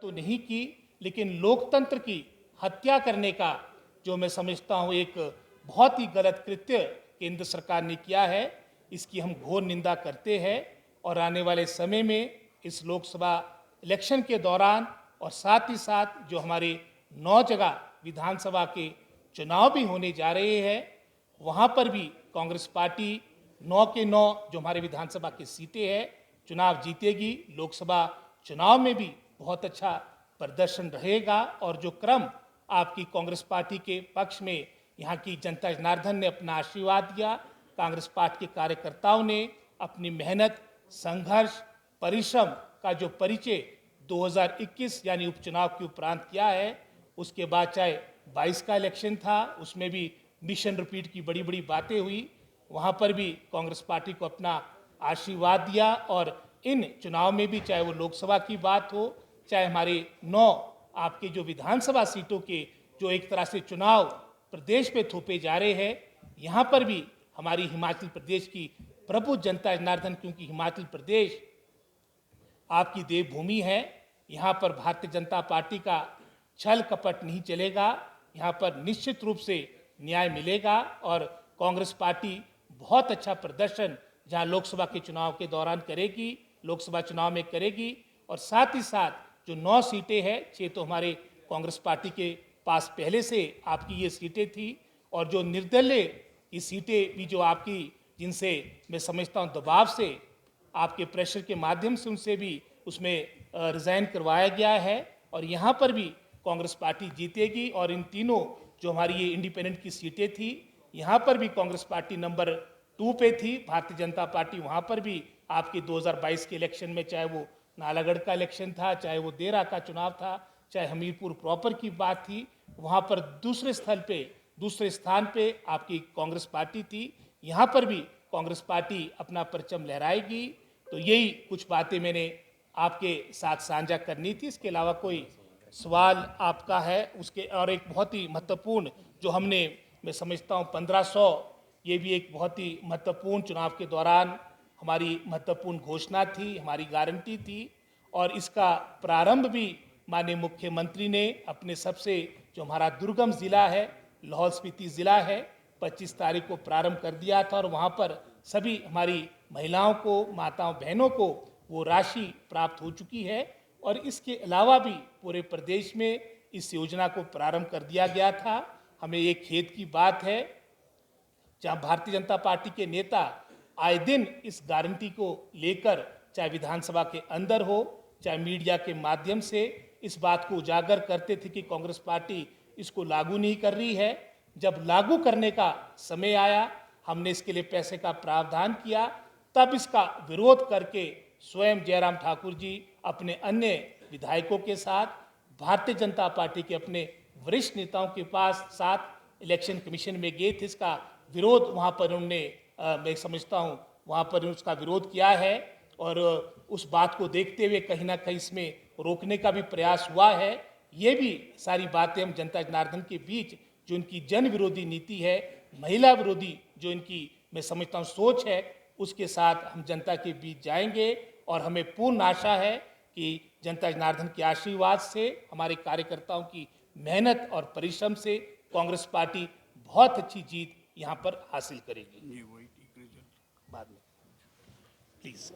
तो नहीं की, लेकिन लोकतंत्र की हत्या करने का जो मैं समझता हूँ एक बहुत ही गलत कृत्य केंद्र सरकार ने किया है, इसकी हम घोर निंदा करते हैं। और आने वाले समय में इस लोकसभा इलेक्शन के दौरान और साथ ही साथ जो हमारे 9 जगह विधानसभा के चुनाव भी होने जा रहे हैं, वहाँ पर भी कांग्रेस पार्टी 9 के 9 जो हमारे विधानसभा की सीटें हैं चुनाव जीतेगी। लोकसभा चुनाव में भी बहुत अच्छा प्रदर्शन रहेगा। और जो क्रम आपकी कांग्रेस पार्टी के पक्ष में यहाँ की जनता जनार्दन ने अपना आशीर्वाद दिया, कांग्रेस पार्टी के कार्यकर्ताओं ने अपनी मेहनत, संघर्ष, परिश्रम का जो परिचय 2021 यानी उपचुनाव के उपरांत किया है, उसके बाद चाहे 22 का इलेक्शन था, उसमें भी मिशन रिपीट की बड़ी बड़ी बातें हुई, वहाँ पर भी कांग्रेस पार्टी को अपना आशीर्वाद दिया। और इन चुनाव में भी चाहे वो लोकसभा की बात हो, चाहे हमारे 9 आपके जो विधानसभा सीटों के जो एक तरह से चुनाव प्रदेश पे थोपे जा रहे हैं, यहाँ पर भी हमारी हिमाचल प्रदेश की प्रभु जनता जनार्दन, क्योंकि हिमाचल प्रदेश आपकी देवभूमि है, यहाँ पर भारतीय जनता पार्टी का छल कपट नहीं चलेगा, यहाँ पर निश्चित रूप से न्याय मिलेगा। और कांग्रेस पार्टी बहुत अच्छा प्रदर्शन जहाँ लोकसभा के चुनाव के दौरान करेगी, लोकसभा चुनाव में करेगी। और साथ ही साथ जो 9 सीटें हैं, 6 तो हमारे कांग्रेस पार्टी के पास पहले से आपकी ये सीटें थी, और जो निर्दलीय ये सीटें भी जो आपकी, जिनसे मैं समझता हूँ दबाव से, आपके प्रेशर के माध्यम से उनसे भी उसमें रिजाइन करवाया गया है, और यहाँ पर भी कांग्रेस पार्टी जीतेगी। और इन तीनों जो हमारी ये इंडिपेंडेंट की सीटें थी, यहाँ पर भी कांग्रेस पार्टी नंबर 2 पे थी, भारतीय जनता पार्टी वहाँ पर भी आपके 2022 के इलेक्शन में, चाहे वो नालागढ़ का इलेक्शन था, चाहे वो देरा का चुनाव था, चाहे हमीरपुर प्रॉपर की बात थी, वहाँ पर दूसरे स्थान पे आपकी कांग्रेस पार्टी थी। यहाँ पर भी कांग्रेस पार्टी अपना परचम लहराएगी। तो यही कुछ बातें मैंने आपके साथ साझा करनी थी। इसके अलावा कोई सवाल आपका है उसके, और एक बहुत ही महत्वपूर्ण जो हमने, मैं समझता हूँ 1500, ये भी एक बहुत ही महत्वपूर्ण चुनाव के दौरान हमारी महत्वपूर्ण घोषणा थी, हमारी गारंटी थी। और इसका प्रारंभ भी माननीय मुख्यमंत्री ने अपने सबसे, जो हमारा दुर्गम जिला है, लाहौल स्पीति जिला है, 25 तारीख को प्रारंभ कर दिया था। और वहाँ पर सभी हमारी महिलाओं को, माताओं बहनों को वो राशि प्राप्त हो चुकी है। और इसके अलावा भी पूरे प्रदेश में इस योजना को प्रारंभ कर दिया गया था। हमें एक खेद की बात है, जहाँ भारतीय जनता पार्टी के नेता आए दिन इस गारंटी को लेकर, चाहे विधानसभा के अंदर हो, चाहे मीडिया के माध्यम से इस बात को उजागर करते थे कि कांग्रेस पार्टी इसको लागू नहीं कर रही है। जब लागू करने का समय आया, हमने इसके लिए पैसे का प्रावधान किया, तब इसका विरोध करके स्वयं जयराम ठाकुर जी अपने अन्य विधायकों के साथ, भारतीय जनता पार्टी के अपने वरिष्ठ नेताओं के पास साथ इलेक्शन कमीशन में गए थे। इसका विरोध वहाँ पर उन्होंने, मैं समझता हूँ वहाँ पर उसका विरोध किया है। और उस बात को देखते हुए कहीं ना कहीं इसमें रोकने का भी प्रयास हुआ है। ये भी सारी बातें हम जनता जनार्दन के बीच, जो इनकी जन विरोधी नीति है, महिला विरोधी जो इनकी, मैं समझता हूँ सोच है, उसके साथ हम जनता के बीच जाएंगे। और हमें पूर्ण आशा है कि जनता जनार्दन के आशीर्वाद से, हमारे कार्यकर्ताओं की मेहनत और परिश्रम से कांग्रेस पार्टी बहुत अच्छी जीत यहाँ पर हासिल करेगी। बाद में प्लीज।